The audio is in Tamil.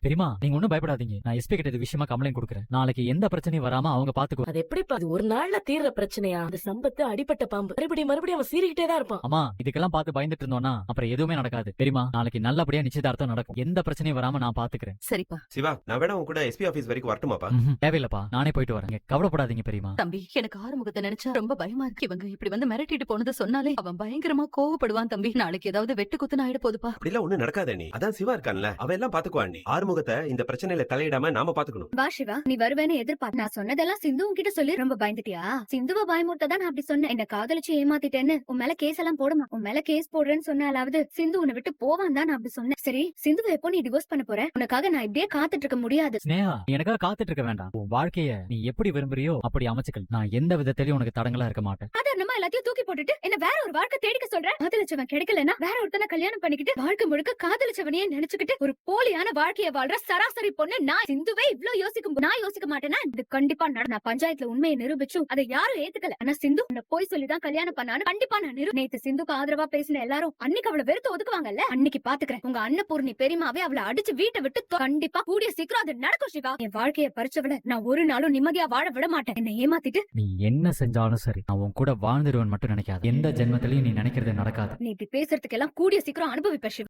பெரியமா நீங்க ஒண்ணும் பயப்படாதீங்க. நான் எஸ்பி கிட்ட இது விஷயமா கம்ப்ளைண்ட் கொடுக்குறேன். நாளைக்கு எந்த பிரச்சனையும் வராம அவங்க பாத்துக்கோ. அது எப்படிப்பா அது ஒரு நாள்ல தீர்ற பிரச்சனையா? அந்த சம்பத்து அடிப்பட்ட பாம்பு மறுபடியும் அவன் சீறிக்கிட்டே தான் இருப்பான். அம்மா இதுக்கெல்லாம் பார்த்து பயந்துட்டு இருந்தோம்னா அப்புறம் எதுவுமே நடக்காது. பெரியமா நாளைக்கு நல்லபடியா நிச்சயதார்த்தம் நடக்கும். எந்த பிரச்சனையும் வராம நான் பாத்துக்கிறேன். சரிப்பா. சிவா, நான் வேணா உன் கூட எஸ்பி ஆபீஸ் வரைக்கும் வரட்டுமாப்பா? தேவையில்லப்பா, நானே போயிட்டு வரேன். கவலைப்படாதீங்க பெரியமா. தம்பி, எனக்கு ஆறுமுகத்தை நினைச்சா ரொம்ப பயமா இருக்கு. இவங்க இப்படி வந்து மிரட்டிட்டு போனதை சொன்னாலே அவன் பயங்கரமா கோவப்படுவான் தம்பி. நாளைக்கு ஏதாவது வெட்டு குத்துன்னு ஆயிட போதுப்பா. அப்படிலாம் ஒண்ணும் நடக்காத. நீ அதான் சிவா இருக்கான்ல, அவன் எல்லாம் பாத்துக்குவான். நீ ஆறுமுகத்தை இந்த பிரச்சனையில தலையிடாம நாம பாத்துக்கணும். வா சிவா, நீ வருவேன்னு எதிர்பார்த்து நான் சொன்னதெல்லாம் சிந்து உன்கிட்ட சொல்லி ரொம்ப பயந்துட்டியா? சிந்துவ பயமுறுத்ததான் நான் அப்படி சொன்னேன். என்ன காதலிச்சு ஏமாத்திட்டேன்னு உன் மேல கேஸ் எல்லாம் போடுமா? உன் மேல கேஸ் போடுறேன்னு சொன்னாலாவது சிந்து உன்னை விட்டு போவான் தான் நான் அப்படி சொன்னேன். சரி, சிந்துவை எப்போ நீ டிவோர்ஸ் பண்ண போற? உனக்காக நான் இப்படியே காத்துட்டு இருக்க முடியாது. ஸ்னேகா, நீ எனக்காக காத்துட்டு இருக்க வேண்டாம். உன் வாழ்க்கைய நீ எப்படி விரும்புறியோ அப்படி அமைச்சுக்கல். நான் எந்த விதத்திலயும் உனக்கு தடங்களா இருக்க மாட்டேன். சாதாரணமா எல்லாத்தையும் தூக்கி போட்டுட்டு என்ன வேற ஒரு வாழ்க்கை தேடிக்க சொல்ற? காதலிச்சவன் கிடைக்கலன்னா வேற ஒருத்தனை கல்யாணம் பண்ணிக்கிட்டு வாழ்க்கை முழுக்க காதலிச்சவனையே நினைச்சுக்கிட்டு ஒரு போலியான வாழ்க்கைய வாழ்ற சராசரி பொண்ணு நான். சிந்துவே இவ்ளோ நான் யோசிக்க மாட்டேன்னா இது கண்டிப்பா நான் பஞ்சாயத்துல உண்மையை நிரூபிச்சு அதை யாரும் ஏத்துக்கல. ஆனா சிந்து உன்னை போய் சொல்லிதான் கல்யாணம் பண்ணான்னு கண்டிப்பா நான் நேத்து சிந்துக்கு ஆதரவா பேசின எல்லாரும் அன்னைக்கு அவளை வெறுத்து ஒதுக்குவாங்கல்ல. அன்னைக்கு பாத்துக்கிறேன். உங்க அன்னபூர்ணி பெரியமாவே அவளை அடிச்சு வீட்டை விட்டு கண்டிப்பா கூடிய சீக்கிரம் அது நடக்கும். சிவா, என் வாழ்க்கைய பறிச்சவள நான் ஒரு நாளும் நிம்மதியா வாழ விட மாட்டேன். என்ன ஏமாத்திட்டு நீ என்ன செஞ்சாலும் சரி, நான் உன் கூட வாழ்ந்துடுவேன் மட்டும் நினைக்காத. எந்த ஜென்மத்திலயும் நீ நினைக்கிறது நடக்காது. நீ இப்படி பேசுறதுக்கு எல்லாம் கூடிய சீக்கிரம் அனுபவிப்ப சிவா.